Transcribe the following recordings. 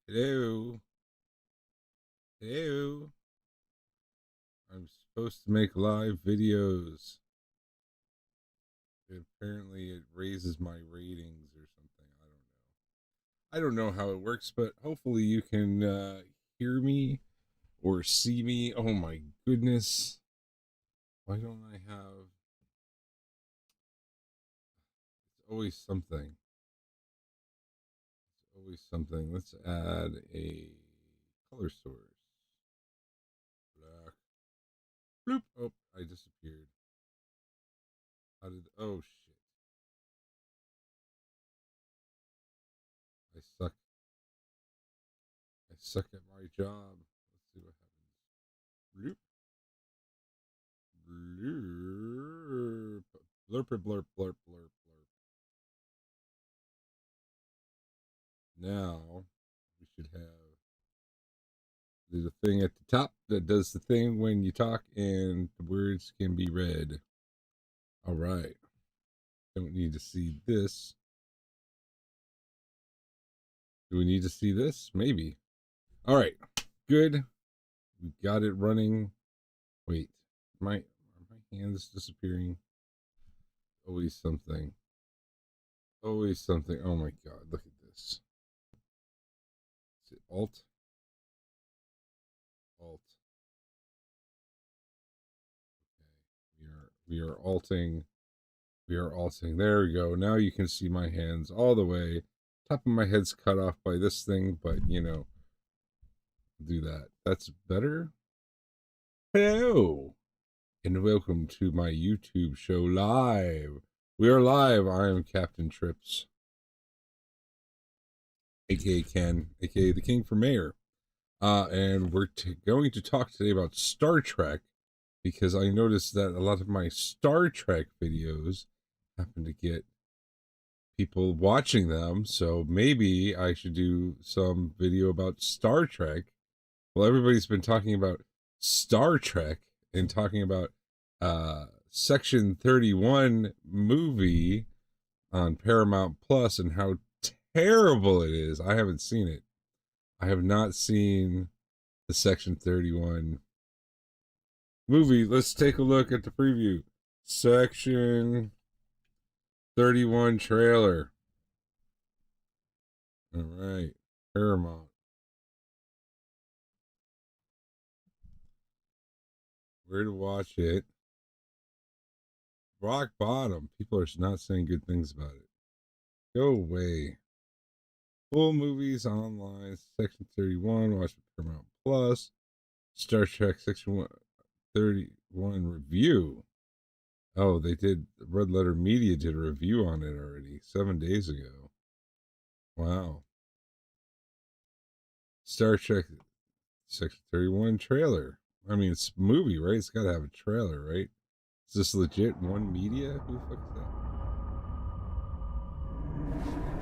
Hello. Hello. I'm supposed to make live videos. Apparently it raises my ratings or something. I don't know how it works, but hopefully you can hear me or see me. Oh my goodness. Why don't I have... It's always something. It's always something. Let's add a color source. Black. Bloop. Oh, I disappeared. How did... Oh, shit. I suck. I suck at my job. Let's see what happens. Bloop. Blurp. Blurp, blurp, blurp, blurp, blurp. Now, we should have... There's a thing at the top that does the thing when you talk and the words can be read. All right. Don't need to see this. Do we need to see this? Maybe. All right. Good. We got it running. Wait. Are my hands disappearing? Always something. Always something. Oh my God. Look at this. Is it Alt? Alt. Okay. We are alting. We are alting. There we go. Now you can see my hands all the way. Top of my head's cut off by this thing, but you know, do that. That's better. Hello, and welcome to my YouTube show live. We are live. I am Captain Trips, aka Ken, aka the King for Mayor. And we're going to talk today about Star Trek, because I noticed that a lot of my Star Trek videos happen to get people watching them, so maybe I should do some video about Star Trek. Well, everybody's been talking about Star Trek and talking about Section 31 movie on Paramount Plus and how terrible it is. I haven't seen it. I have not seen the Section 31 movie. Let's take a look at the preview. Section 31 trailer. All right. Paramount. Where to watch it? Rock bottom. People are not saying good things about it. Go away. Full movies online. Section 31. Watch Paramount Plus. Star Trek Section 31 review. Oh, they did. Red Letter Media did a review on it already 7 days ago. Wow. Star Trek Section 31 trailer. I mean, it's a movie, right? It's got to have a trailer, right? Is this legit One Media? Who the fuck is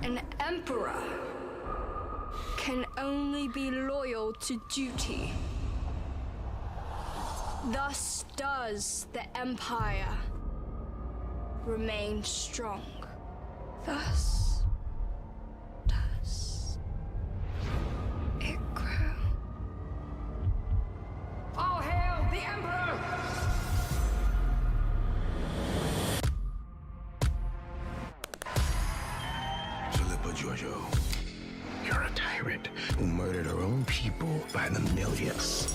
that? An emperor can only be loyal to duty. Thus does the empire remain strong. Thus does it grow. All hail the emperor! Giorgio, you're a tyrant who murdered our own people by the millions.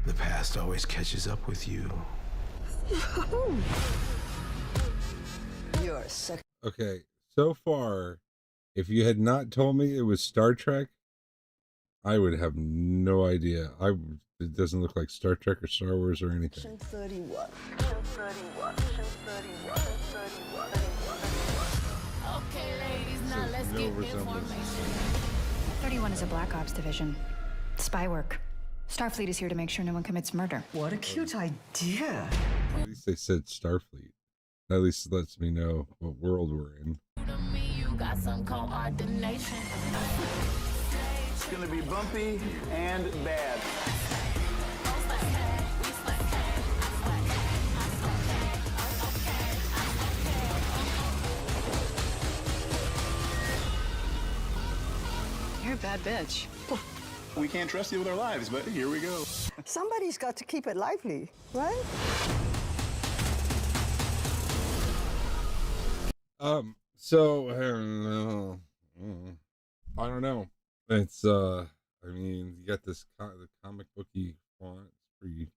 The past always catches up with you. You're sick. Okay, so far, if you had not told me it was Star Trek, I would have no idea. It doesn't look like Star Trek or Star Wars or anything. 31. Okay, ladies, now let's No get resemblance. information. 31 is a Black Ops division. Spy work. Starfleet is here to make sure no one commits murder. What a cute idea. At least they said Starfleet. At least it lets me know what world we're in. To me, you got some coordination. It's gonna be bumpy and bad. You're a bad bitch. We can't trust you with our lives, but here we go. Somebody's got to keep it lively, right? So I don't know. I don't know. It's I mean, you got this the comic booky font. It's pretty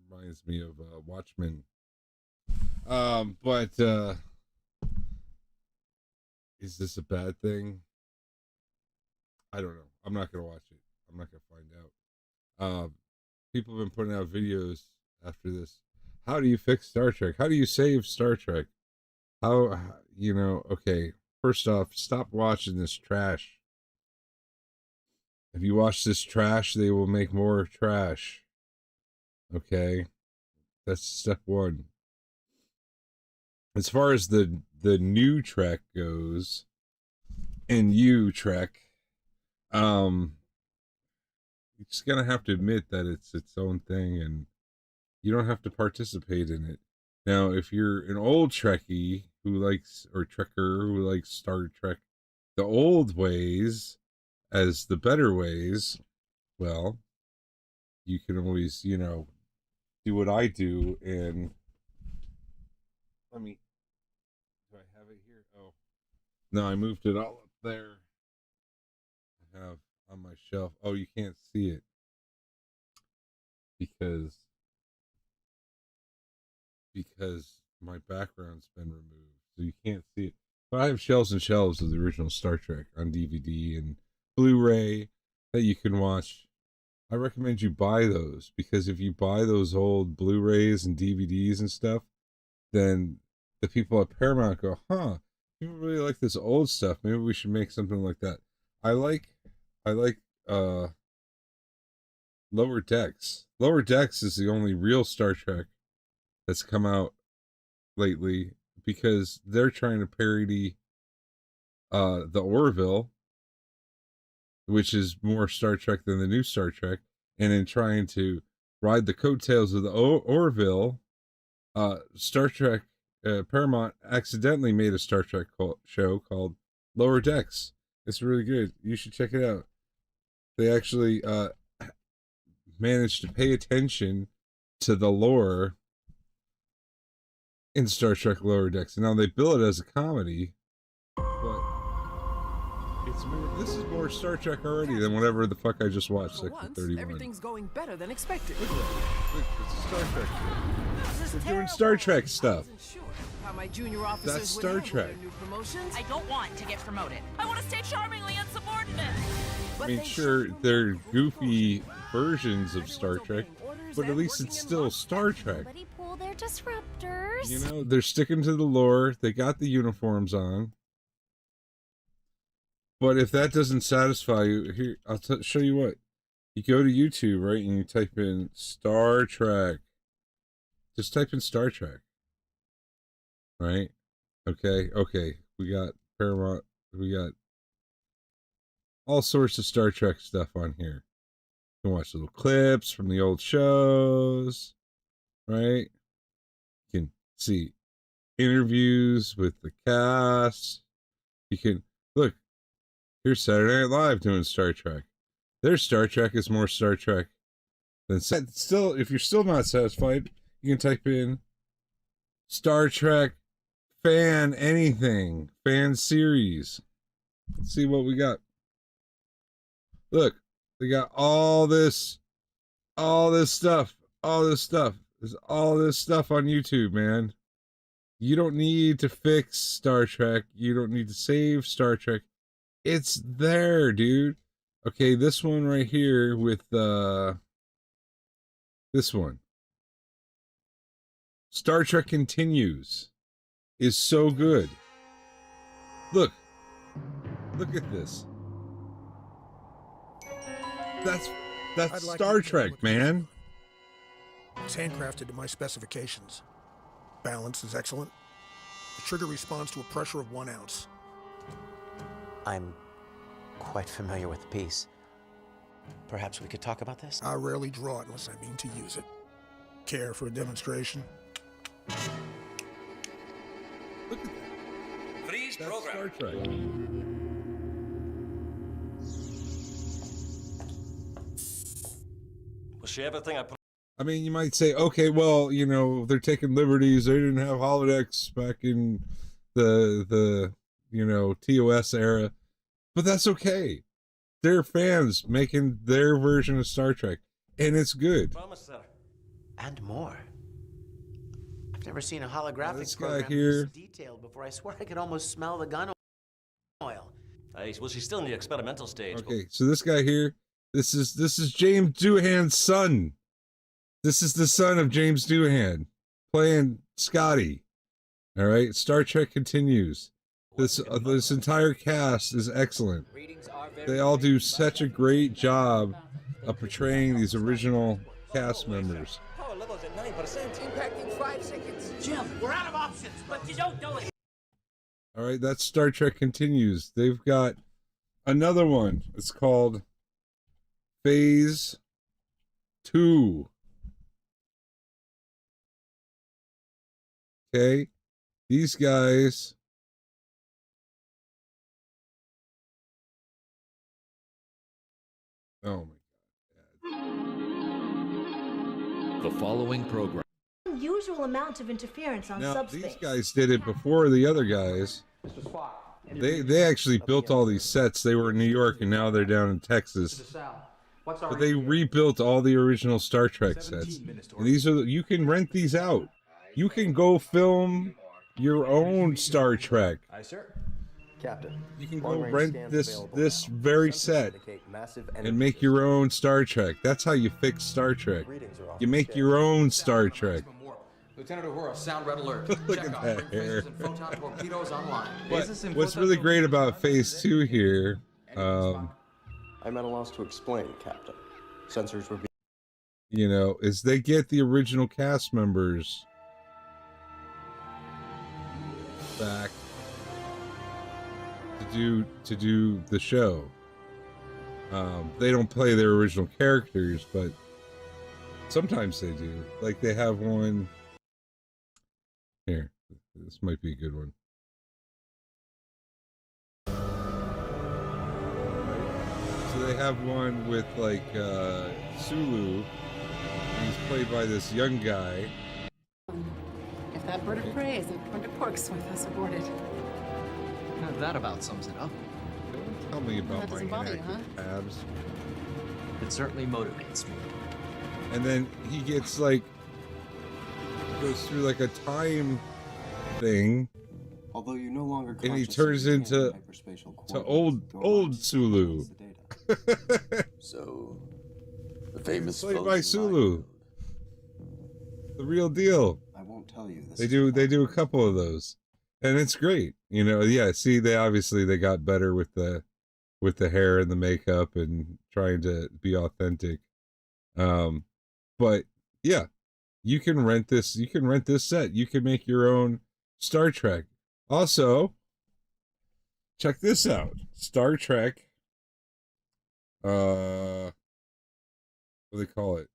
reminds me of Watchmen. But is this a bad thing? I don't know. I'm not gonna watch it. I'm not gonna find out. People have been putting out videos after this. How do you fix Star Trek? How do you save Star Trek? How, you know, okay, first off, stop watching this trash. If you watch this trash, they will make more trash. Okay? That's step one. As far as the new Trek goes, and you Trek, you're just gonna have to admit that it's its own thing, and you don't have to participate in it. Now, if you're an old Trekkie who likes, or Trekker who likes Star Trek, the old ways as the better ways, well, you can always, you know, do what I do, and let me, do I have it here? Oh, no, I moved it all up there. I have on my shelf. Oh, you can't see it because my background's been removed, so you can't see it. But I have shelves and shelves of the original Star Trek on DVD and Blu-ray that you can watch. I recommend you buy those, because if you buy those old Blu-rays and DVDs and stuff, then the people at Paramount go, huh, people really like this old stuff. Maybe we should make something like that. I like Lower Decks. Lower Decks is the only real Star Trek that's come out lately, because they're trying to parody the Orville, which is more Star Trek than the new Star Trek, and in trying to ride the coattails of the Orville, Star Trek Paramount accidentally made a Star Trek show called Lower Decks. It's really good. You should check it out. They actually managed to pay attention to the lore in Star Trek Lower Decks. And now they bill it as a comedy, but it's more, this is more Star Trek already than whatever the fuck I just watched, Section 31. Everything's going better than expected. Look at that. Look, it's a Star Trek show. They're doing Star Trek stuff. That's Star Trek. I don't want to get promoted. I want to stay charmingly insubordinate. I mean, sure, they're goofy versions of Star Trek, but at least it's still Star Trek. Pull their disruptors. You know, they're sticking to the lore. They got the uniforms on. But if that doesn't satisfy you, here, I'll show you what. You go to YouTube, right, and you type in Star Trek. Just type in Star Trek. Right? Okay. We got Paramount. We got all sorts of Star Trek stuff on here. You can watch little clips from the old shows. Right? You can see interviews with the cast. You can look. Here's Saturday Night Live doing Star Trek. Their Star Trek is more Star Trek than still. If you're still not satisfied, you can type in Star Trek fan anything, fan series. Let's see what we got. Look, they got all this stuff. There's all this stuff on YouTube, man. You don't need to fix Star Trek. You don't need to save Star Trek. It's there, dude. Okay, this one right here with this one. Star Trek Continues is so good. Look at this. That's like Star to Trek, with man. It's handcrafted to my specifications. Balance is excellent. The trigger responds to a pressure of 1 ounce. I'm quite familiar with the piece. Perhaps we could talk about this? I rarely draw it unless I mean to use it. Care for a demonstration? Look at that. Freeze program. Star Trek. Was she everything I put? I mean, you might say, okay, well, you know, they're taking liberties. They didn't have holodecks back in the you know, TOS era, but that's okay. They're fans making their version of Star Trek, and it's good. Promise, sir. And more. I've never seen a holographic This guy program here. this detailed before. I swear I could almost smell the gun oil. Well, she's still in the experimental stage. Okay, so this guy here, this is James Doohan's son. This is the son of James Doohan playing Scotty. All right, Star Trek continues. This entire cast is excellent. They all do such a great job of portraying these original cast members. Power level's at 9%. Impacting 5 seconds. Jim, we're out of options, but you don't do it. All right, that's Star Trek continues. They've got another one. It's called Phase 2. Okay, these guys. Oh my God. The following program. Unusual amount of interference on Now, subspace. these guys did it before the other guys. They actually built all these sets. They were in New York and now they're down in Texas. But they rebuilt all the original Star Trek sets. And these are, you can rent these out. You can go film your own Star Trek. Aye, sir. Captain. You can go rent this very set and make your own Star Trek. That's how you fix Star Trek. You make your own Star Trek. Lieutenant Uhura, sound red alert. Look Check at on that ring hair. phasers and photon torpedoes online. What's really great about Phase 2 here, I'm at a loss to explain, Captain. Sensors were you know, is they get the original cast members back to do the show. They don't play their original characters, but sometimes they do. Like they have one here. This might be a good one. So they have one with like Sulu. He's played by this young guy. If that bird of prey isn't going to porks with us aborted. That about sums it up. Don't tell me about my inactive abs. It certainly motivates me. And then he gets like, goes through like a time thing. Although you no longer and he turns into old Sulu. So, the famous played by Sulu. The real deal. I won't tell you this. They do a couple of those. And it's great. You know, yeah, see they got better with the hair and the makeup and trying to be authentic. But yeah, you can rent this set. You can make your own Star Trek. Also, check this out. Star Trek what do they call it?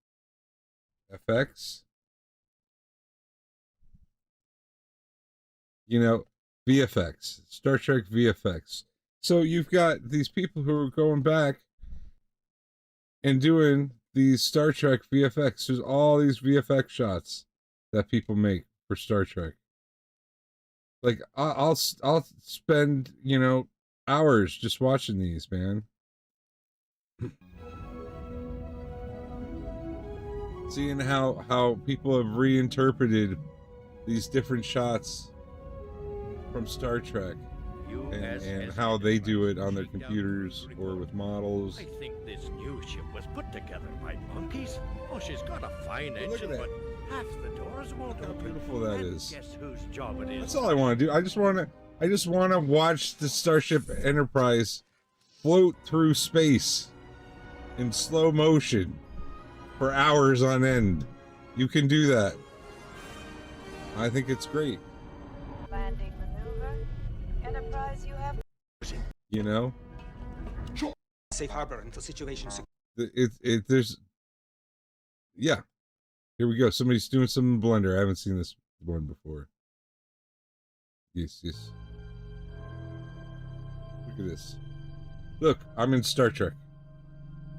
FX? You know, VFX, Star Trek VFX. So you've got these people who are going back and doing these Star Trek VFX. There's all these VFX shots that people make for Star Trek. Like I'll spend, you know, hours just watching these, man. Seeing how people have reinterpreted these different shots from Star Trek and how they do it on their computers or with models. I think this new ship was put together by monkeys. Oh, she's got a fine engine, but half the doors won't open. How beautiful that is. Guess whose job it is? That's all I want to do. I just want to watch the Starship Enterprise float through space in slow motion for hours on end. You can do that. I think it's great. Landing maneuver. Enterprise, you have. You know? Safe harbor until situation. There's. Yeah. Here we go. Somebody's doing some in Blender. I haven't seen this one before. Yes. Look at this. Look, I'm in Star Trek.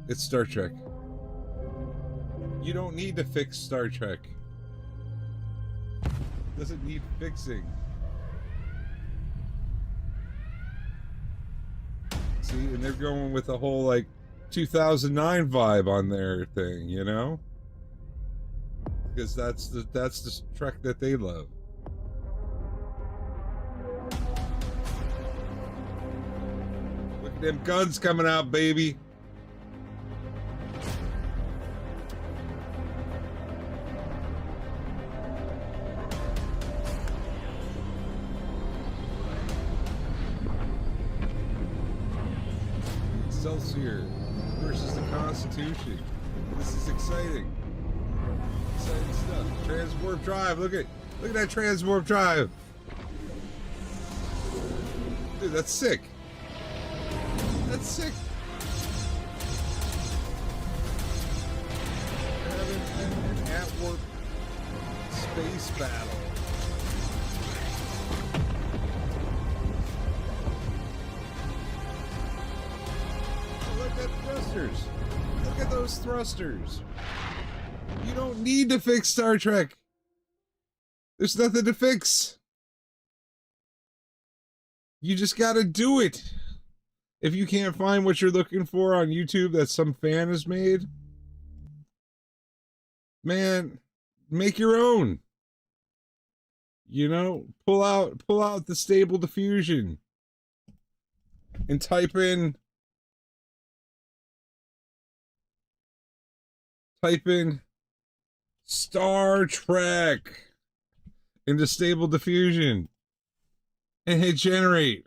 It's Star Trek. You don't need to fix Star Trek. It doesn't need fixing. See, and they're going with a whole like 2009 vibe on their thing, you know? Because that's the Trek that they love. Look at them guns coming out, baby. Excelsior versus the Constitution. This is exciting. Exciting stuff. Transwarp drive. Look at that transwarp drive. Dude, that's sick. That's sick. Having an at-warp space battle. Look at thrusters. Look at those thrusters. You don't need to fix Star Trek. There's nothing to fix. You just gotta do it. If you can't find what you're looking for on YouTube that some fan has made, man, make your own. You know, pull out the Stable Diffusion and type in Star Trek into Stable Diffusion and hit generate.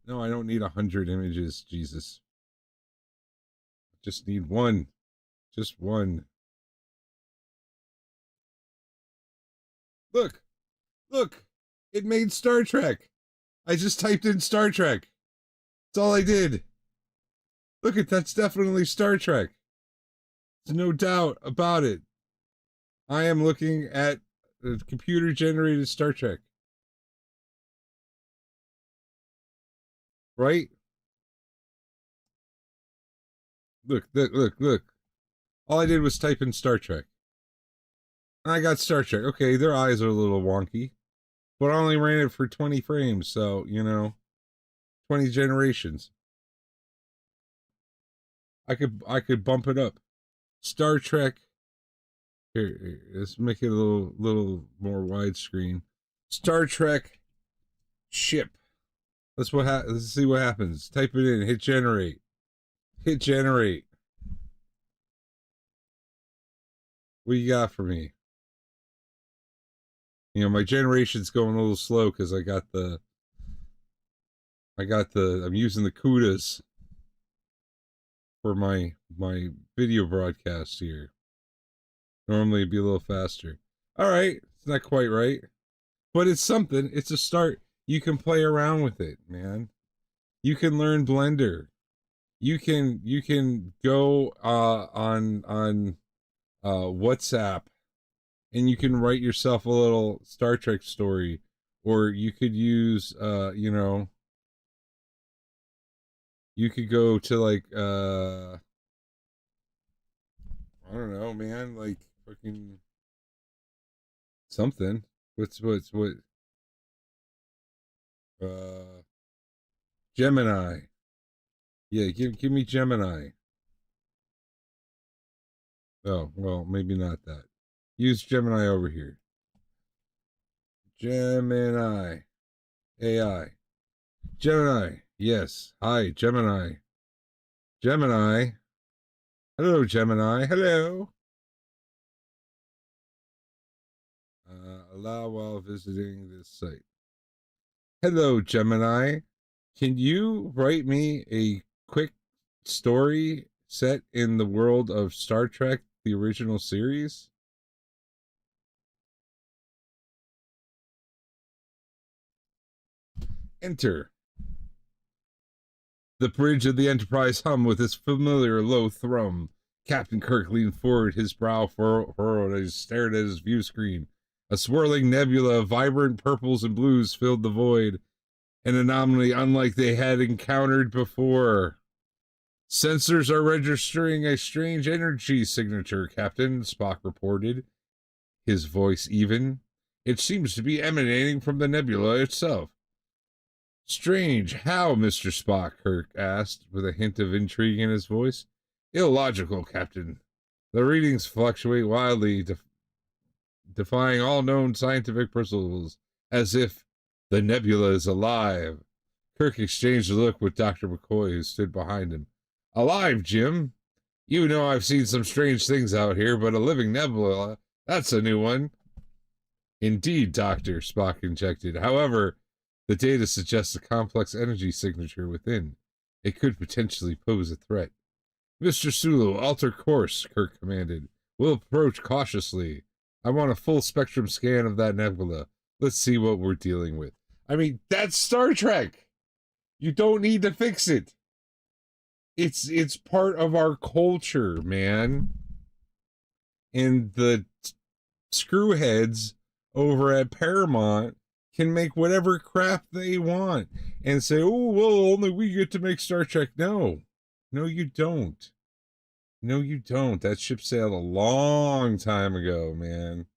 No, I don't need 100 images, Jesus. I just need one. Just one. Look. Look. It made Star Trek. I just typed in Star Trek. That's all I did. Look at that's definitely Star Trek. There's no doubt about it. I am looking at the computer-generated Star Trek. Right? Look. All I did was type in Star Trek. And I got Star Trek. Okay, their eyes are a little wonky. But I only ran it for 20 frames, so, you know, 20 generations. I could bump it up. Star Trek. Here, let's make it a little more widescreen. Star Trek ship. Let's see what happens. Type it in. Hit generate. Hit generate. What you got for me? You know, my generation's going a little slow because I'm using the CUDAs for my video broadcast here. Normally it'd be a little faster. All right, it's not quite right, but it's something. It's a start. You can play around with it, man. You can learn Blender. You can go on WhatsApp and you can write yourself a little Star Trek story, or you could use you know, you could go to like I don't know, man, like fucking something. What Gemini. Yeah, give me Gemini. Oh, well, maybe not that. Use Gemini over here. Gemini. AI. Gemini. Yes. Hi, Gemini. Gemini. Hello, Gemini. Hello. Allow while visiting this site. Hello, Gemini. Can you write me a quick story set in the world of Star Trek, the original series? Enter. The bridge of the Enterprise hummed with its familiar low thrum. Captain Kirk leaned forward, his brow furrowed as he stared at his view screen. A swirling nebula of vibrant purples and blues filled the void, an anomaly unlike they had encountered before. Sensors are registering a strange energy signature, Captain, Spock reported, his voice even. It seems to be emanating from the nebula itself. Strange. How, Mr. Spock? Kirk asked, with a hint of intrigue in his voice. Illogical, Captain. The readings fluctuate wildly, defying all known scientific principles, as if the nebula is alive. Kirk exchanged a look with Dr. McCoy, who stood behind him. Alive, Jim? You know I've seen some strange things out here, but a living nebula, that's a new one. Indeed, Doctor, Spock injected. However, the data suggests a complex energy signature within. It could potentially pose a threat. Mr. Sulu, alter course, Kirk commanded. We'll approach cautiously. I want a full spectrum scan of that nebula. Let's see what we're dealing with. I mean, that's Star Trek. You don't need to fix it. It's part of our culture, man. And the screwheads over at Paramount can make whatever crap they want and say, oh, well, only we get to make Star Trek. No, you don't. No, you don't. That ship sailed a long time ago, man.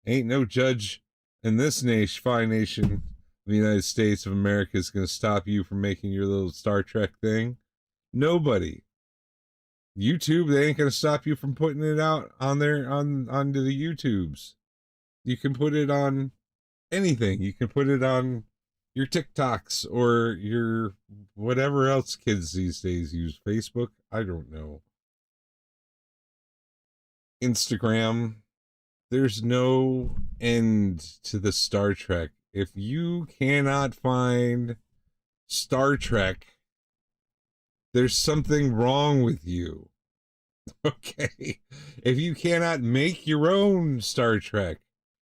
Ain't no judge in this fine nation, the United States of America, is going to stop you from making your little Star Trek thing. Nobody. YouTube, they ain't going to stop you from putting it out on there, onto the YouTubes. You can put it on anything. You can put it on your TikToks or your whatever else kids these days use. Facebook, I don't know. Instagram. There's no end to the Star Trek. If you cannot find Star Trek, there's something wrong with you. Okay? If you cannot make your own Star Trek,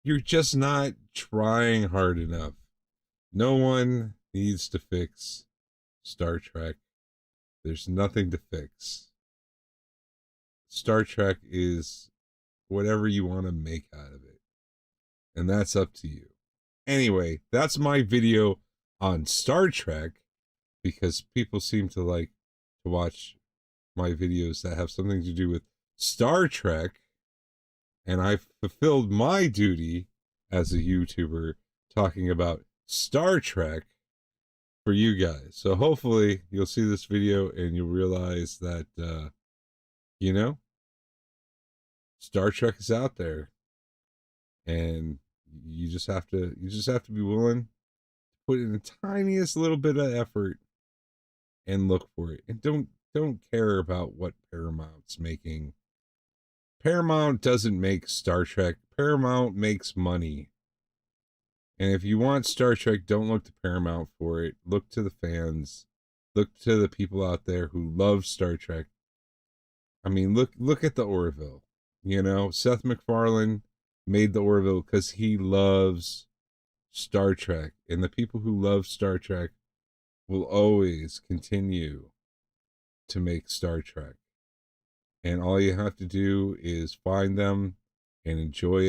you're just not trying hard enough. No one needs to fix Star Trek. There's nothing to fix. Star Trek is whatever you want to make out of it. And that's up to you. Anyway, that's my video on Star Trek, because people seem to like to watch my videos that have something to do with Star Trek. And I've fulfilled my duty as a YouTuber talking about Star Trek for you guys. So hopefully you'll see this video and you'll realize that, you know, Star Trek is out there, and you just have to be willing to put in the tiniest little bit of effort and look for it. And don't care about what Paramount's making. Paramount doesn't make Star Trek. Paramount makes money. And if you want Star Trek, don't look to Paramount for it. Look to the fans. Look to the people out there who love Star Trek. I mean, look at the Orville. You know, Seth MacFarlane made the Orville because he loves Star Trek. And the people who love Star Trek will always continue to make Star Trek. And all you have to do is find them and enjoy it.